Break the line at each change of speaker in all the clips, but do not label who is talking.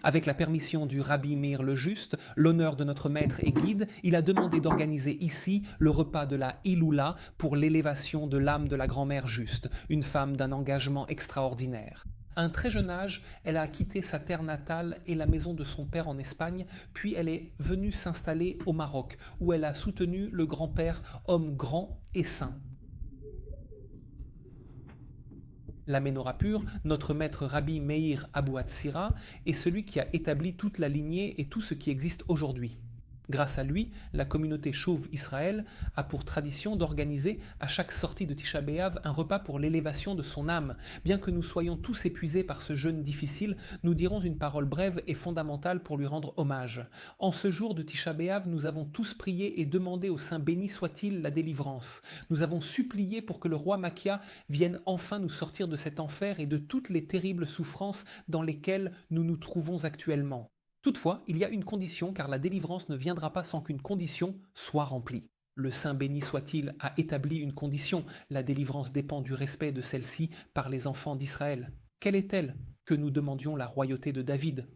Avec la permission du Rabbi Meir le Juste, l'honneur de notre maître et guide, il a demandé d'organiser ici le repas de la Iloula pour l'élévation de l'âme de la grand-mère Juste, une femme d'un engagement extraordinaire. À un très jeune âge, elle a quitté sa terre natale et la maison de son père en Espagne, puis elle est venue s'installer au Maroc, où elle a soutenu le grand-père, homme grand et saint. La Ménorah pure, notre maître Rabbi Meir Abou Hatzira, est celui qui a établi toute la lignée et tout ce qui existe aujourd'hui. Grâce à lui, la communauté chauve Israël a pour tradition d'organiser à chaque sortie de Tisha B'Av un repas pour l'élévation de son âme. Bien que nous soyons tous épuisés par ce jeûne difficile, nous dirons une parole brève et fondamentale pour lui rendre hommage. En ce jour de Tisha B'Av, nous avons tous prié et demandé au Saint béni soit-il la délivrance. Nous avons supplié pour que le roi Makia vienne enfin nous sortir de cet enfer et de toutes les terribles souffrances dans lesquelles nous nous trouvons actuellement. Toutefois, il y a une condition car la délivrance ne viendra pas sans qu'une condition soit remplie. Le Saint béni soit-il a établi une condition, la délivrance dépend du respect de celle-ci par les enfants d'Israël. Quelle est-elle? Que nous demandions la royauté de David.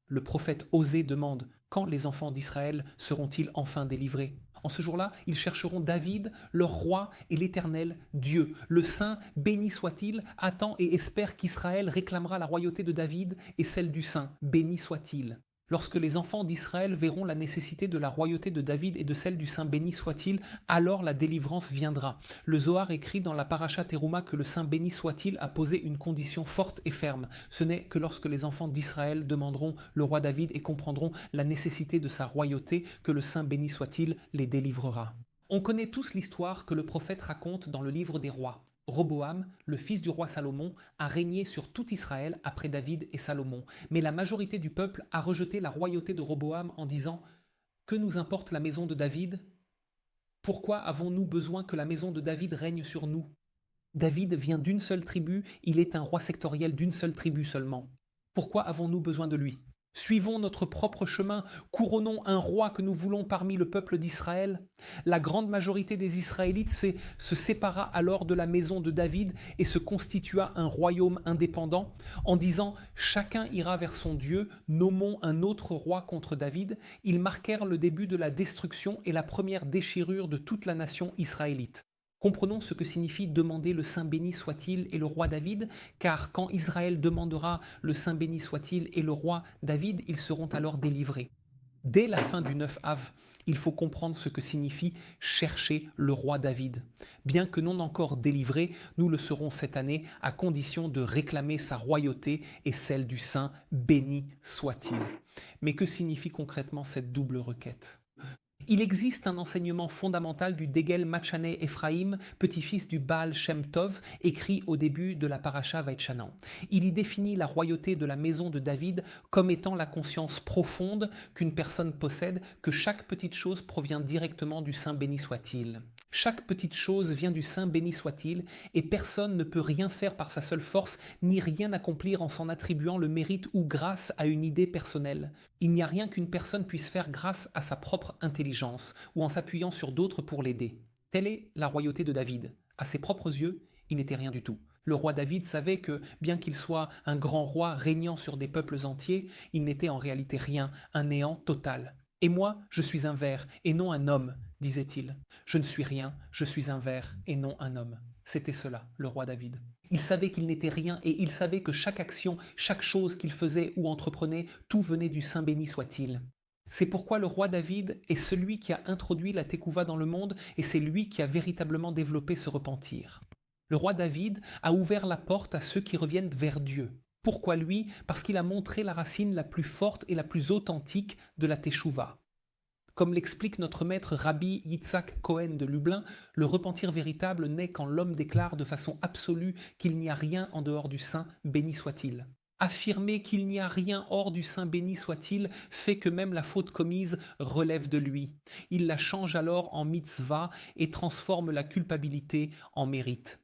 Le prophète Osée demande: quand les enfants d'Israël seront-ils enfin délivrés? En ce jour-là, ils chercheront David, leur roi et l'Éternel Dieu. Le Saint, béni soit-il, attend et espère qu'Israël réclamera la royauté de David et celle du Saint, béni soit-il. Lorsque les enfants d'Israël verront la nécessité de la royauté de David et de celle du Saint béni soit-il, alors la délivrance viendra. Le Zohar écrit dans la Paracha Teruma que le Saint béni soit-il a posé une condition forte et ferme. Ce n'est que lorsque les enfants d'Israël demanderont le roi David et comprendront la nécessité de sa royauté que le Saint béni soit-il les délivrera. On connaît tous l'histoire que le prophète raconte dans le livre des rois. Roboam, le fils du roi Salomon, a régné sur tout Israël après David et Salomon, mais la majorité du peuple a rejeté la royauté de Roboam en disant: que nous importe la maison de David? Pourquoi avons-nous besoin que la maison de David règne sur nous? David vient d'une seule tribu, il est un roi sectoriel d'une seule tribu seulement. Pourquoi avons-nous besoin de lui? Suivons notre propre chemin, couronnons un roi que nous voulons parmi le peuple d'Israël. La grande majorité des Israélites se sépara alors de la maison de David et se constitua un royaume indépendant en disant: chacun ira vers son Dieu, nommons un autre roi contre David. Ils marquèrent le début de la destruction et la première déchirure de toute la nation israélite. Comprenons ce que signifie demander le Saint béni soit-il et le roi David, car quand Israël demandera le Saint béni soit-il et le roi David, ils seront alors délivrés. Dès la fin du 9 Av, il faut comprendre ce que signifie chercher le roi David. Bien que non encore délivrés, nous le serons cette année à condition de réclamer sa royauté et celle du Saint béni soit-il. Mais que signifie concrètement cette double requête ? Il existe un enseignement fondamental du Degel Machané Ephraim, petit-fils du Baal Shem Tov, écrit au début de la Paracha Vaïchanan. Il y définit la royauté de la maison de David comme étant la conscience profonde qu'une personne possède, que chaque petite chose provient directement du Saint béni soit-il. Chaque petite chose vient du Saint béni soit-il, et personne ne peut rien faire par sa seule force, ni rien accomplir en s'en attribuant le mérite ou grâce à une idée personnelle. Il n'y a rien qu'une personne puisse faire grâce à sa propre intelligence, ou en s'appuyant sur d'autres pour l'aider. Telle est la royauté de David. À ses propres yeux, il n'était rien du tout. Le roi David savait que, bien qu'il soit un grand roi régnant sur des peuples entiers, il n'était en réalité rien, un néant total. « Et moi, je suis un ver, et non un homme », disait-il. « Je ne suis rien, je suis un ver, et non un homme. » C'était cela, le roi David. Il savait qu'il n'était rien, et il savait que chaque action, chaque chose qu'il faisait ou entreprenait, tout venait du Saint béni soit-il. C'est pourquoi le roi David est celui qui a introduit la Tekouva dans le monde, et c'est lui qui a véritablement développé ce repentir. Le roi David a ouvert la porte à ceux qui reviennent vers Dieu. Pourquoi lui? Parce qu'il a montré la racine la plus forte et la plus authentique de la Teshuvah. Comme l'explique notre maître Rabbi Yitzhak Cohen de Lublin, le repentir véritable naît quand l'homme déclare de façon absolue qu'il n'y a rien en dehors du Saint, béni soit-il. Affirmer qu'il n'y a rien hors du Saint béni soit-il fait que même la faute commise relève de lui. Il la change alors en mitzvah et transforme la culpabilité en mérite.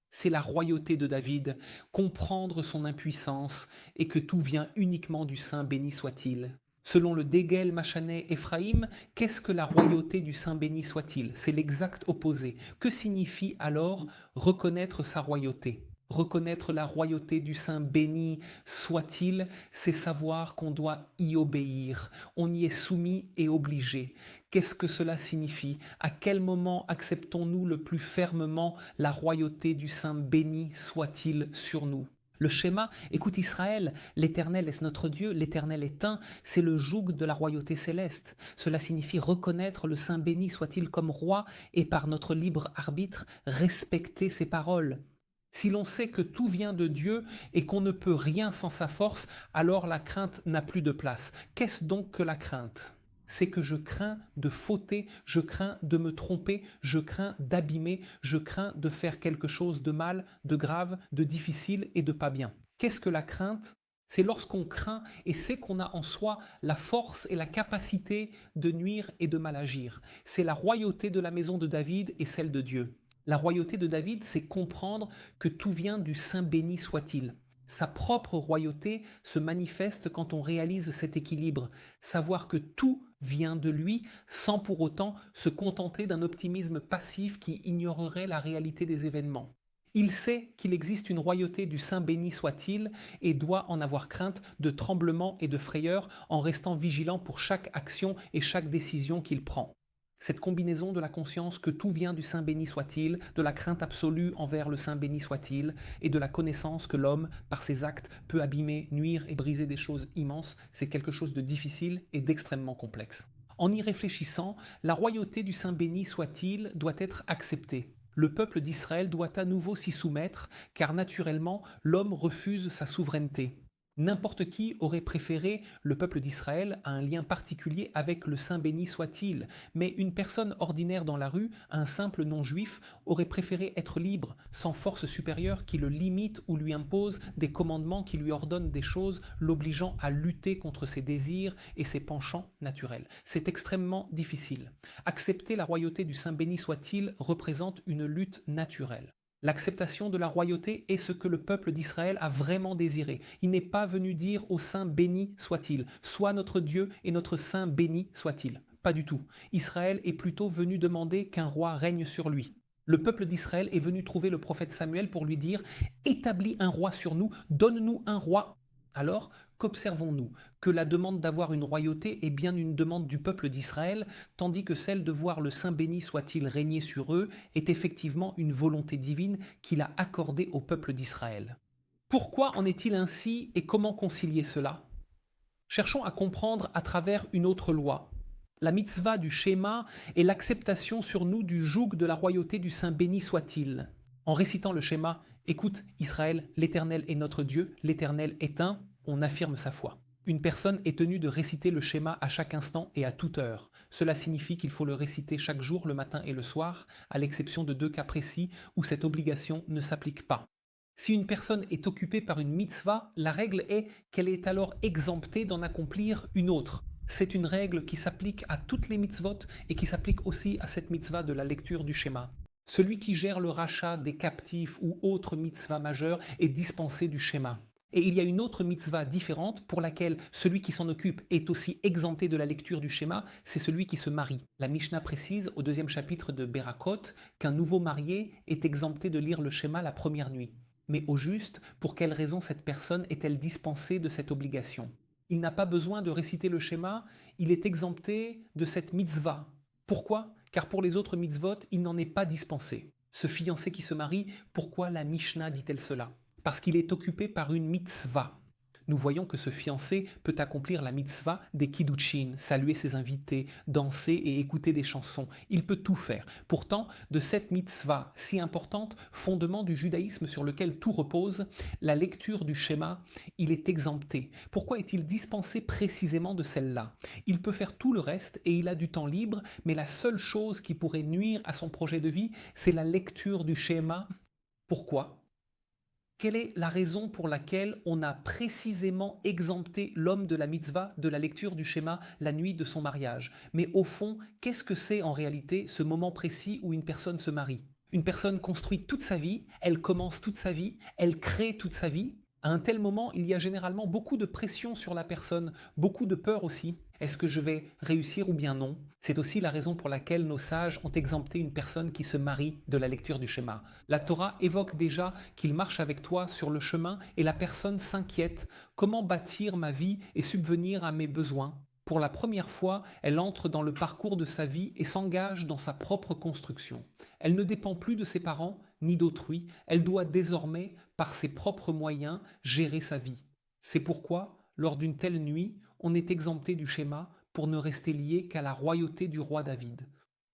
C'est la royauté de David, comprendre son impuissance et que tout vient uniquement du Saint béni soit-il. Selon le Degel Machané Ephraim, qu'est-ce que la royauté du Saint béni soit-il? C'est l'exact opposé. Que signifie alors reconnaître sa royauté? Reconnaître la royauté du Saint béni soit-il, c'est savoir qu'on doit y obéir, on y est soumis et obligé. Qu'est-ce que cela signifie? À quel moment acceptons-nous le plus fermement la royauté du Saint béni soit-il sur nous? Le schéma, écoute Israël, l'Éternel est notre Dieu, l'Éternel est un, c'est le joug de la royauté céleste. Cela signifie reconnaître le Saint béni soit-il comme roi et par notre libre arbitre respecter ses paroles. Si l'on sait que tout vient de Dieu et qu'on ne peut rien sans sa force, alors la crainte n'a plus de place. Qu'est-ce donc que la crainte? C'est que je crains de fauter, je crains de me tromper, je crains d'abîmer, je crains de faire quelque chose de mal, de grave, de difficile et de pas bien. Qu'est-ce que la crainte? C'est lorsqu'on craint et sait qu'on a en soi la force et la capacité de nuire et de mal agir. C'est la royauté de la maison de David et celle de Dieu. La royauté de David, c'est comprendre que tout vient du Saint béni soit-il. Sa propre royauté se manifeste quand on réalise cet équilibre, savoir que tout vient de lui sans pour autant se contenter d'un optimisme passif qui ignorerait la réalité des événements. Il sait qu'il existe une royauté du Saint béni soit-il et doit en avoir crainte de tremblement et de frayeur en restant vigilant pour chaque action et chaque décision qu'il prend. Cette combinaison de la conscience que tout vient du Saint béni soit-il, de la crainte absolue envers le Saint béni soit-il, et de la connaissance que l'homme, par ses actes, peut abîmer, nuire et briser des choses immenses, c'est quelque chose de difficile et d'extrêmement complexe. En y réfléchissant, la royauté du Saint béni soit-il doit être acceptée. Le peuple d'Israël doit à nouveau s'y soumettre, car naturellement, l'homme refuse sa souveraineté. N'importe qui aurait préféré le peuple d'Israël à un lien particulier avec le Saint béni soit-il, mais une personne ordinaire dans la rue, un simple non-juif, aurait préféré être libre, sans force supérieure qui le limite ou lui impose des commandements qui lui ordonnent des choses, l'obligeant à lutter contre ses désirs et ses penchants naturels. C'est extrêmement difficile. Accepter la royauté du Saint béni soit-il représente une lutte naturelle. L'acceptation de la royauté est ce que le peuple d'Israël a vraiment désiré. Il n'est pas venu dire au Saint béni soit-il, sois notre Dieu et notre Saint béni soit-il. Pas du tout. Israël est plutôt venu demander qu'un roi règne sur lui. Le peuple d'Israël est venu trouver le prophète Samuel pour lui dire « Établis un roi sur nous, donne-nous un roi ». Alors, qu'observons-nous? Que la demande d'avoir une royauté est bien une demande du peuple d'Israël, tandis que celle de voir le Saint béni soit-il régner sur eux est effectivement une volonté divine qu'il a accordée au peuple d'Israël. Pourquoi en est-il ainsi et comment concilier cela? Cherchons à comprendre à travers une autre loi. La mitzvah du schéma est l'acceptation sur nous du joug de la royauté du Saint béni soit-il. En récitant le schéma « Écoute Israël, l'Éternel est notre Dieu, l'Éternel est un », on affirme sa foi. Une personne est tenue de réciter le schéma à chaque instant et à toute heure. Cela signifie qu'il faut le réciter chaque jour, le matin et le soir, à l'exception de 2 cas précis où cette obligation ne s'applique pas. Si une personne est occupée par une mitzvah, la règle est qu'elle est alors exemptée d'en accomplir une autre. C'est une règle qui s'applique à toutes les mitzvot et qui s'applique aussi à cette mitzvah de la lecture du schéma. Celui qui gère le rachat des captifs ou autre mitzvah majeure est dispensé du schéma. Et il y a une autre mitzvah différente pour laquelle celui qui s'en occupe est aussi exempté de la lecture du schéma, c'est celui qui se marie. La Mishnah précise au 2e chapitre de Berakot qu'un nouveau marié est exempté de lire le schéma la première nuit. Mais au juste, pour quelle raison cette personne est-elle dispensée de cette obligation? Il n'a pas besoin de réciter le schéma, il est exempté de cette mitzvah. Pourquoi? Car pour les autres mitzvot, il n'en est pas dispensé. Ce fiancé qui se marie, pourquoi la Mishnah dit-elle cela? Parce qu'il est occupé par une mitzvah. Nous voyons que ce fiancé peut accomplir la mitzvah des kiddushin, saluer ses invités, danser et écouter des chansons. Il peut tout faire. Pourtant, de cette mitzvah si importante, fondement du judaïsme sur lequel tout repose, la lecture du schéma, il est exempté. Pourquoi est-il dispensé précisément de celle-là? Il peut faire tout le reste et il a du temps libre, mais la seule chose qui pourrait nuire à son projet de vie, c'est la lecture du schéma. Pourquoi? Quelle est la raison pour laquelle on a précisément exempté l'homme de la mitzvah de la lecture du schéma la nuit de son mariage? Mais au fond, qu'est-ce que c'est en réalité ce moment précis où une personne se marie? Une personne construit toute sa vie, elle commence toute sa vie, elle crée toute sa vie. À un tel moment, il y a généralement beaucoup de pression sur la personne, beaucoup de peur aussi. Est-ce que je vais réussir ou bien non? C'est aussi la raison pour laquelle nos sages ont exempté une personne qui se marie de la lecture du schéma. La Torah évoque déjà qu'il marche avec toi sur le chemin et la personne s'inquiète. Comment bâtir ma vie et subvenir à mes besoins? Pour la première fois, elle entre dans le parcours de sa vie et s'engage dans sa propre construction. Elle ne dépend plus de ses parents ni d'autrui, elle doit désormais, par ses propres moyens, gérer sa vie. C'est pourquoi, lors d'une telle nuit, on est exempté du schéma pour ne rester lié qu'à la royauté du roi David.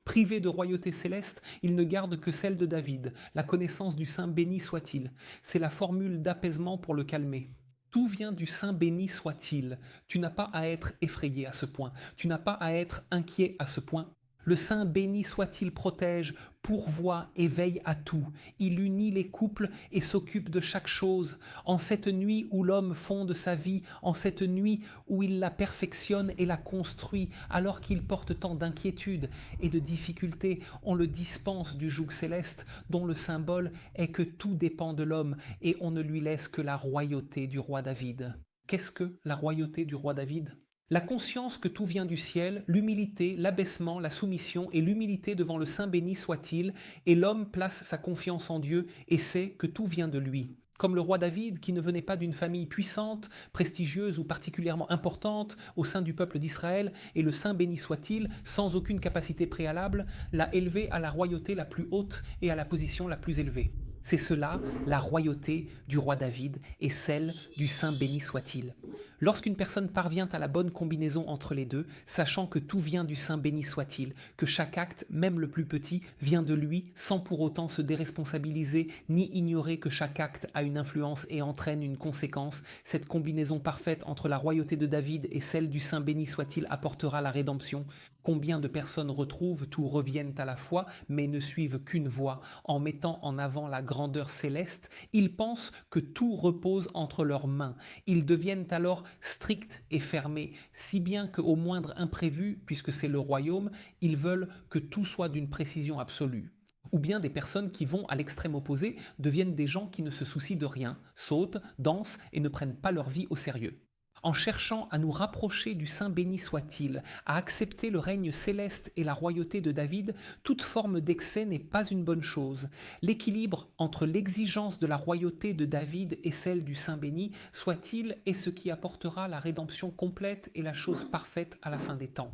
Privé de royauté céleste, il ne garde que celle de David, la connaissance du Saint béni soit-il. C'est la formule d'apaisement pour le calmer. Tout vient du Saint béni soit-il. Tu n'as pas à être effrayé à ce point. Tu n'as pas à être inquiet à ce point. Le Saint béni soit-il protège, pourvoit et veille à tout. Il unit les couples et s'occupe de chaque chose. En cette nuit où l'homme fonde sa vie, en cette nuit où il la perfectionne et la construit, alors qu'il porte tant d'inquiétudes et de difficultés, on le dispense du joug céleste dont le symbole est que tout dépend de l'homme et on ne lui laisse que la royauté du roi David. Qu'est-ce que la royauté du roi David ? La conscience que tout vient du ciel, l'humilité, l'abaissement, la soumission et l'humilité devant le Saint béni soit-il, et l'homme place sa confiance en Dieu et sait que tout vient de lui. Comme le roi David, qui ne venait pas d'une famille puissante, prestigieuse ou particulièrement importante au sein du peuple d'Israël, et le Saint béni soit-il, sans aucune capacité préalable, l'a élevé à la royauté la plus haute et à la position la plus élevée. C'est cela, la royauté du roi David et celle du Saint béni soit-il. Lorsqu'une personne parvient à la bonne combinaison entre les deux, sachant que tout vient du Saint béni soit-il, que chaque acte, même le plus petit, vient de lui, sans pour autant se déresponsabiliser, ni ignorer que chaque acte a une influence et entraîne une conséquence, cette combinaison parfaite entre la royauté de David et celle du Saint béni soit-il apportera la rédemption. Combien de personnes retrouvent tout reviennent à la foi, mais ne suivent qu'une voie, en mettant en avant la grandeur céleste, ils pensent que tout repose entre leurs mains. Ils deviennent alors stricts et fermés, si bien qu'au moindre imprévu, puisque c'est le royaume, ils veulent que tout soit d'une précision absolue. Ou bien des personnes qui vont à l'extrême opposé deviennent des gens qui ne se soucient de rien, sautent, dansent et ne prennent pas leur vie au sérieux. En cherchant à nous rapprocher du Saint béni soit-il, à accepter le règne céleste et la royauté de David, toute forme d'excès n'est pas une bonne chose. L'équilibre entre l'exigence de la royauté de David et celle du Saint béni soit-il est ce qui apportera la rédemption complète et la chose parfaite à la fin des temps.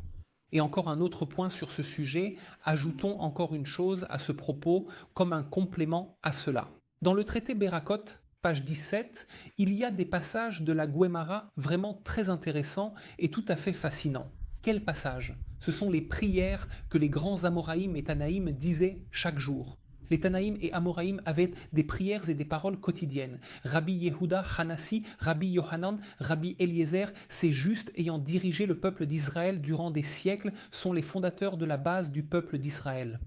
Et encore un autre point sur ce sujet, ajoutons encore une chose à ce propos comme un complément à cela. Dans le traité Bérakot, page 17, il y a des passages de la Guémara vraiment très intéressants et tout à fait fascinants. Quels passages? Ce sont les prières que les grands Amoraïm et Tanaïm disaient chaque jour. Les Tanaïm et Amoraïm avaient des prières et des paroles quotidiennes. Rabbi Yehuda Hanassi, Rabbi Yohanan, Rabbi Eliezer, ces justes ayant dirigé le peuple d'Israël durant des siècles, sont les fondateurs de la base du peuple d'Israël.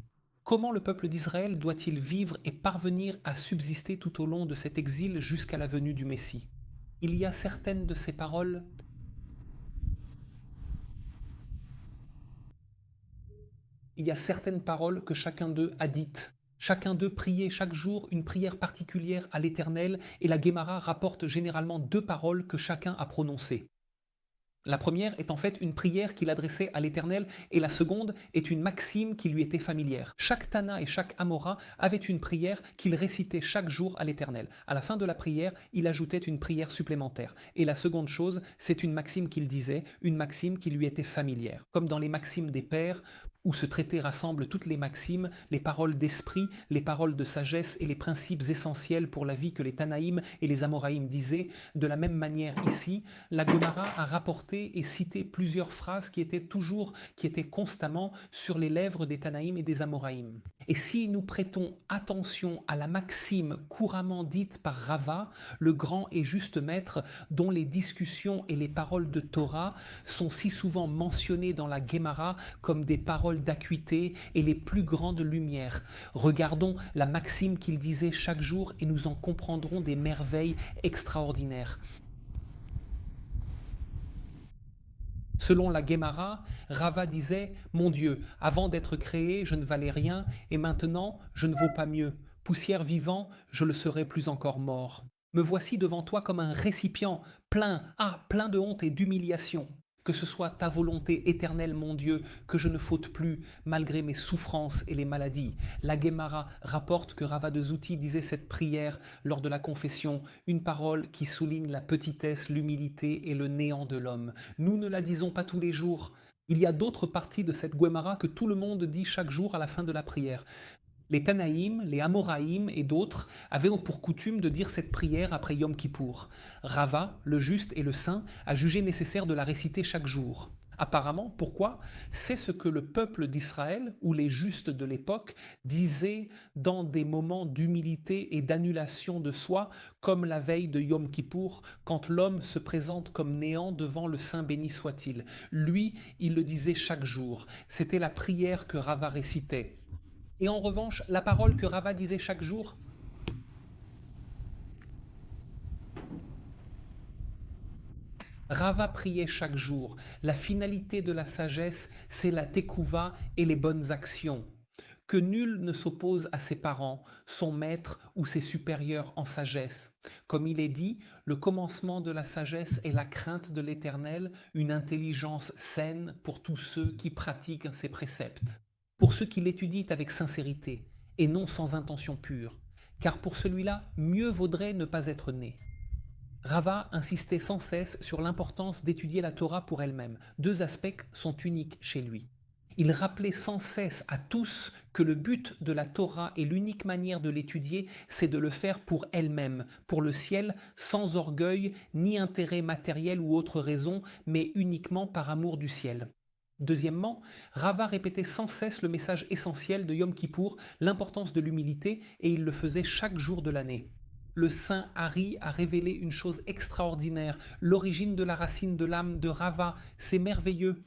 Comment le peuple d'Israël doit-il vivre et parvenir à subsister tout au long de cet exil jusqu'à la venue du Messie? Il y a certaines de ces paroles que chacun d'eux a dites. Chacun d'eux priait chaque jour une prière particulière à l'Éternel et la Guémara rapporte généralement 2 paroles que chacun a prononcées. La première est en fait une prière qu'il adressait à l'Éternel et la seconde est une maxime qui lui était familière. Chaque Tana et chaque Amora avait une prière qu'il récitait chaque jour à l'Éternel. À la fin de la prière, il ajoutait une prière supplémentaire. Et la seconde chose, c'est une maxime qu'il disait, une maxime qui lui était familière. Comme dans les maximes des pères, où ce traité rassemble toutes les maximes, les paroles d'esprit, les paroles de sagesse et les principes essentiels pour la vie que les Tanaïm et les Amoraïm disaient. De la même manière ici, la Guémara a rapporté et cité plusieurs phrases qui étaient constamment sur les lèvres des Tanaïm et des Amoraïm. Et si nous prêtons attention à la maxime couramment dite par Rava, le grand et juste maître, dont les discussions et les paroles de Torah sont si souvent mentionnées dans la Guémara comme des paroles d'acuité et les plus grandes lumières. Regardons la maxime qu'il disait chaque jour et nous en comprendrons des merveilles extraordinaires. Selon la Guémara, Rava disait « Mon Dieu, avant d'être créé, je ne valais rien, et maintenant, je ne vaux pas mieux. Poussière vivant, je le serai plus encore mort. Me voici devant toi comme un récipient, plein de honte et d'humiliation. Que ce soit ta volonté éternelle, mon Dieu, que je ne faute plus, malgré mes souffrances et les maladies. La Guémara rapporte que Rava de Zouti disait cette prière lors de la confession, une parole qui souligne la petitesse, l'humilité et le néant de l'homme. Nous ne la disons pas tous les jours. Il y a d'autres parties de cette Guémara que tout le monde dit chaque jour à la fin de la prière. Les Tanaïm, les Amoraïm et d'autres avaient pour coutume de dire cette prière après Yom Kippour. Rava, le juste et le saint, a jugé nécessaire de la réciter chaque jour. Apparemment, pourquoi? C'est ce que le peuple d'Israël, ou les justes de l'époque, disaient dans des moments d'humilité et d'annulation de soi, comme la veille de Yom Kippour, quand l'homme se présente comme néant devant le Saint béni soit-il. Lui, il le disait chaque jour. C'était la prière que Rava récitait. Et en revanche, la parole que Rava disait chaque jour, Rava priait chaque jour. La finalité de la sagesse, c'est la tekouva et les bonnes actions. Que nul ne s'oppose à ses parents, son maître ou ses supérieurs en sagesse. Comme il est dit, le commencement de la sagesse est la crainte de l'Éternel, une intelligence saine pour tous ceux qui pratiquent ses préceptes. Pour ceux qui l'étudient avec sincérité et non sans intention pure, car pour celui-là, mieux vaudrait ne pas être né. Rava insistait sans cesse sur l'importance d'étudier la Torah pour elle-même. Deux aspects sont uniques chez lui. Il rappelait sans cesse à tous que le but de la Torah et l'unique manière de l'étudier, c'est de le faire pour elle-même, pour le ciel, sans orgueil, ni intérêt matériel ou autre raison, mais uniquement par amour du ciel. Deuxièmement, Rava répétait sans cesse le message essentiel de Yom Kippour, l'importance de l'humilité, et il le faisait chaque jour de l'année. Le saint Hari a révélé une chose extraordinaire, l'origine de la racine de l'âme de Rava, c'est merveilleux.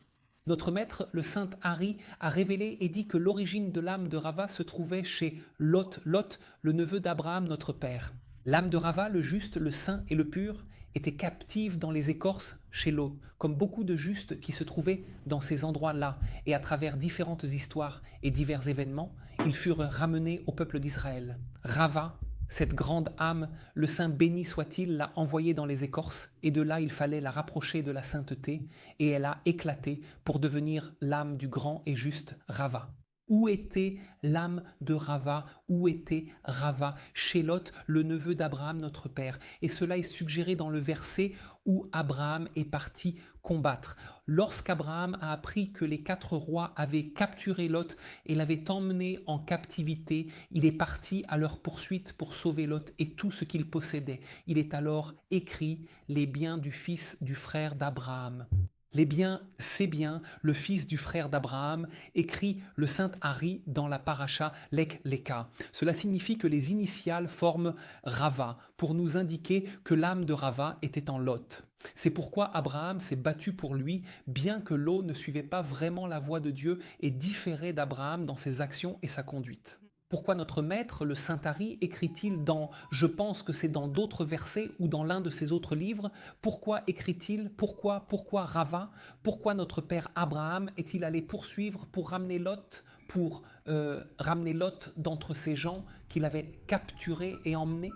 Notre maître, le saint Hari, a révélé et dit que l'origine de l'âme de Rava se trouvait chez Lot, le neveu d'Abraham, notre père. L'âme de Rava, le juste, le saint et le pur, était captive dans les écorces chez Lot, comme beaucoup de justes qui se trouvaient dans ces endroits-là, et à travers différentes histoires et divers événements, ils furent ramenés au peuple d'Israël. Rava, cette grande âme, le saint béni soit-il, l'a envoyée dans les écorces, et de là il fallait la rapprocher de la sainteté, et elle a éclaté pour devenir l'âme du grand et juste Rava. Où était l'âme de Rava? Où était Rava? Chez Lot, le neveu d'Abraham, notre père. Et cela est suggéré dans le verset où Abraham est parti combattre. Lorsqu'Abraham a appris que les 4 rois avaient capturé Lot et l'avaient emmené en captivité, il est parti à leur poursuite pour sauver Lot et tout ce qu'il possédait. Il est alors écrit les biens du fils du frère d'Abraham. Les biens, c'est bien, le fils du frère d'Abraham, écrit le saint Hari dans la paracha Lek Leka. Cela signifie que les initiales forment Rava, pour nous indiquer que l'âme de Rava était en Lot. C'est pourquoi Abraham s'est battu pour lui, bien que Lot ne suivait pas vraiment la voie de Dieu et différait d'Abraham dans ses actions et sa conduite. Pourquoi notre maître, le saint Hari, écrit-il je pense que c'est dans d'autres versets ou dans l'un de ses autres livres, pourquoi écrit-il, pourquoi Rava, pourquoi notre père Abraham est-il allé poursuivre pour ramener Lot, d'entre ces gens qu'il avait capturés et emmenés?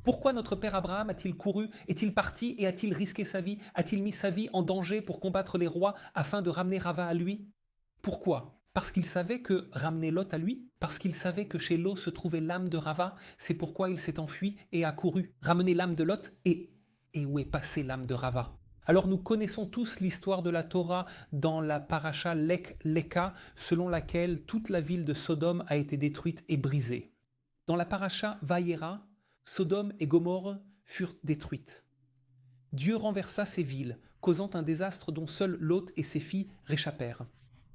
Pourquoi notre père Abraham a-t-il couru, est-il parti et a-t-il risqué sa vie, a-t-il mis sa vie en danger pour combattre les rois afin de ramener Rava à lui? Pourquoi? Parce qu'il savait que ramener Lot à lui, parce qu'il savait que chez Lot se trouvait l'âme de Rava, c'est pourquoi il s'est enfui et a couru. Ramener l'âme de Lot et où est passée l'âme de Rava? Alors nous connaissons tous l'histoire de la Torah dans la paracha Lek Leka, selon laquelle toute la ville de Sodome a été détruite et brisée. Dans la paracha Vayera, Sodome et Gomorrhe furent détruites. Dieu renversa ces villes, causant un désastre dont seul Lot et ses filles réchappèrent.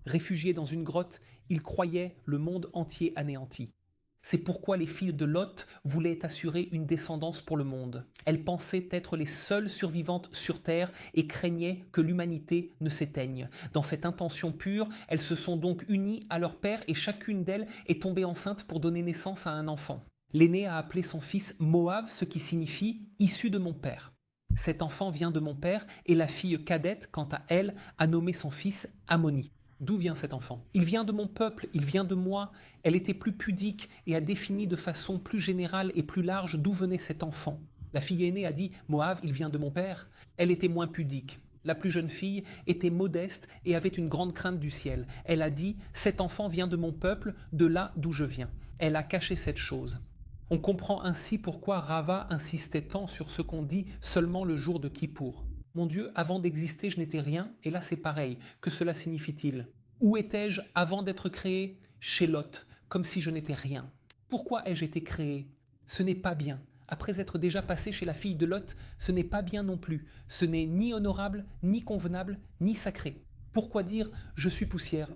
Réfugiés dans une grotte, ils croyaient le monde entier anéanti. C'est pourquoi les filles de Lot voulaient assurer une descendance pour le monde. Elles pensaient être les seules survivantes sur terre et craignaient que l'humanité ne s'éteigne. Dans cette intention pure, elles se sont donc unies à leur père et chacune d'elles est tombée enceinte pour donner naissance à un enfant. L'aîné a appelé son fils Moav, ce qui signifie « issu de mon père ». Cet enfant vient de mon père et la fille cadette, quant à elle, a nommé son fils Ammoni. D'où vient cet enfant? Il vient de mon peuple, il vient de moi. Elle était plus pudique et a défini de façon plus générale et plus large d'où venait cet enfant. La fille aînée a dit « Moab, il vient de mon père ». Elle était moins pudique. La plus jeune fille était modeste et avait une grande crainte du ciel. Elle a dit « Cet enfant vient de mon peuple, de là d'où je viens ». Elle a caché cette chose. On comprend ainsi pourquoi Rava insistait tant sur ce qu'on dit seulement le jour de Kippour. Mon Dieu, avant d'exister, je n'étais rien, et là c'est pareil. Que cela signifie-t-il? Où étais-je avant d'être créé? Chez Lot, comme si je n'étais rien. Pourquoi ai-je été créé? Ce n'est pas bien. Après être déjà passé chez la fille de Lot, ce n'est pas bien non plus. Ce n'est ni honorable, ni convenable, ni sacré. Pourquoi dire « je suis poussière »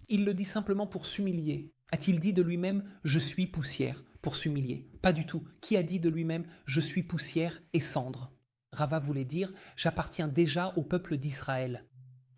Il le dit simplement pour s'humilier. A-t-il dit de lui-même « je suis poussière » pour s'humilier? Pas du tout. Qui a dit de lui-même « je suis poussière et cendre » Rava voulait dire « j'appartiens déjà au peuple d'Israël ».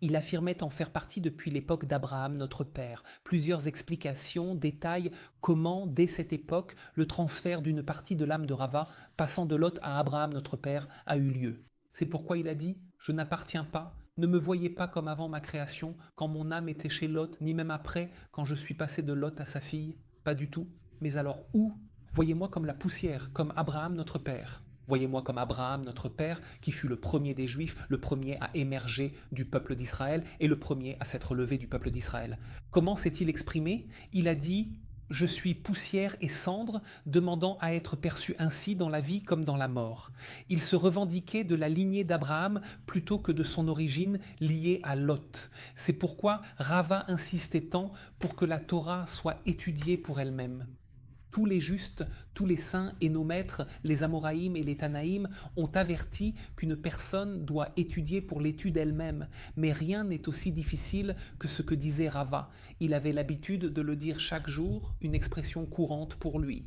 Il affirmait en faire partie depuis l'époque d'Abraham, notre père. Plusieurs explications détaillent comment, dès cette époque, le transfert d'une partie de l'âme de Rava, passant de Lot à Abraham, notre père, a eu lieu. C'est pourquoi il a dit « Je n'appartiens pas, ne me voyez pas comme avant ma création, quand mon âme était chez Lot, ni même après, quand je suis passé de Lot à sa fille. Pas du tout. Mais alors où? Voyez-moi comme la poussière, comme Abraham, notre père. » Voyez-moi comme Abraham, notre père, qui fut le premier des Juifs, le premier à émerger du peuple d'Israël et le premier à s'être levé du peuple d'Israël. Comment s'est-il exprimé? Il a dit « Je suis poussière et cendre », demandant à être perçu ainsi dans la vie comme dans la mort. Il se revendiquait de la lignée d'Abraham plutôt que de son origine liée à Lot. C'est pourquoi Rava insistait tant pour que la Torah soit étudiée pour elle-même. Tous les justes, tous les saints et nos maîtres, les Amoraïm et les Tanaïm, ont averti qu'une personne doit étudier pour l'étude elle-même. Mais rien n'est aussi difficile que ce que disait Rava. Il avait l'habitude de le dire chaque jour, une expression courante pour lui.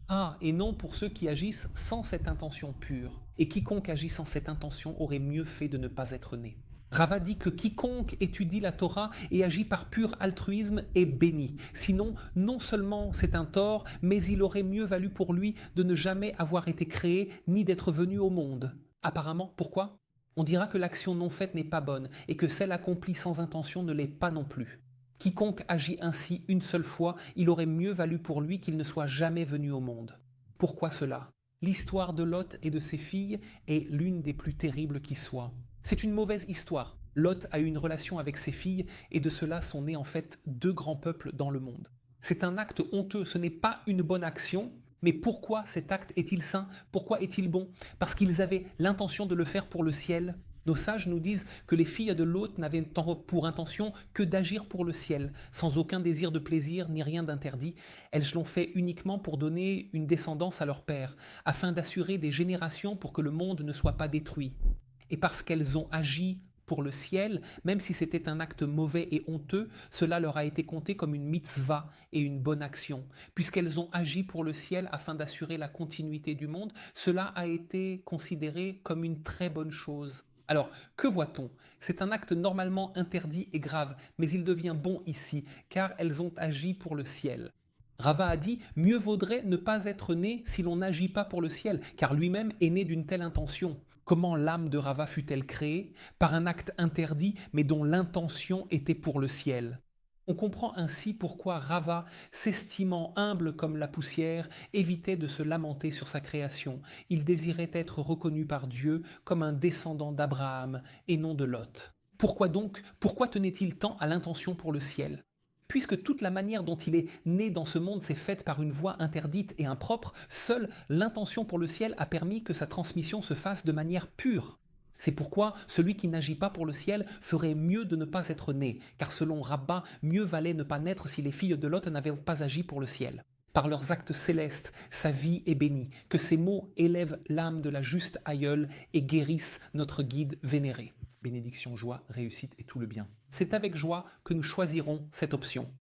Ah, et non pour ceux qui agissent sans cette intention pure. Et quiconque agit sans cette intention aurait mieux fait de ne pas être né. Rava dit que quiconque étudie la Torah et agit par pur altruisme est béni. Sinon, non seulement c'est un tort, mais il aurait mieux valu pour lui de ne jamais avoir été créé ni d'être venu au monde. Apparemment, pourquoi? On dira que l'action non faite n'est pas bonne et que celle accomplie sans intention ne l'est pas non plus. Quiconque agit ainsi une seule fois, il aurait mieux valu pour lui qu'il ne soit jamais venu au monde. Pourquoi cela? L'histoire de Lot et de ses filles est l'une des plus terribles qui soit. C'est une mauvaise histoire. Lot a eu une relation avec ses filles et de cela sont nés en fait 2 grands peuples dans le monde. C'est un acte honteux, ce n'est pas une bonne action, mais pourquoi cet acte est-il saint? Pourquoi est-il bon? Parce qu'ils avaient l'intention de le faire pour le ciel. Nos sages nous disent que les filles de Lot n'avaient pour intention que d'agir pour le ciel, sans aucun désir de plaisir ni rien d'interdit. Elles l'ont fait uniquement pour donner une descendance à leur père, afin d'assurer des générations pour que le monde ne soit pas détruit. Et parce qu'elles ont agi pour le ciel, même si c'était un acte mauvais et honteux, cela leur a été compté comme une mitzvah et une bonne action. Puisqu'elles ont agi pour le ciel afin d'assurer la continuité du monde, cela a été considéré comme une très bonne chose. Alors, que voit-on? C'est un acte normalement interdit et grave, mais il devient bon ici, car elles ont agi pour le ciel. Rava a dit « Mieux vaudrait ne pas être né si l'on n'agit pas pour le ciel, car lui-même est né d'une telle intention. » Comment l'âme de Rava fut-elle créée? Par un acte interdit, mais dont l'intention était pour le ciel. On comprend ainsi pourquoi Rava, s'estimant humble comme la poussière, évitait de se lamenter sur sa création. Il désirait être reconnu par Dieu comme un descendant d'Abraham et non de Lot. Pourquoi donc? Pourquoi tenait-il tant à l'intention pour le ciel? Puisque toute la manière dont il est né dans ce monde s'est faite par une voie interdite et impropre, seule l'intention pour le ciel a permis que sa transmission se fasse de manière pure. C'est pourquoi celui qui n'agit pas pour le ciel ferait mieux de ne pas être né, car selon Rabba, mieux valait ne pas naître si les filles de Lot n'avaient pas agi pour le ciel. Par leurs actes célestes, sa vie est bénie, que ces mots élèvent l'âme de la juste aïeule et guérissent notre guide vénéré. Bénédiction, joie, réussite et tout le bien. C'est avec joie que nous choisirons cette option.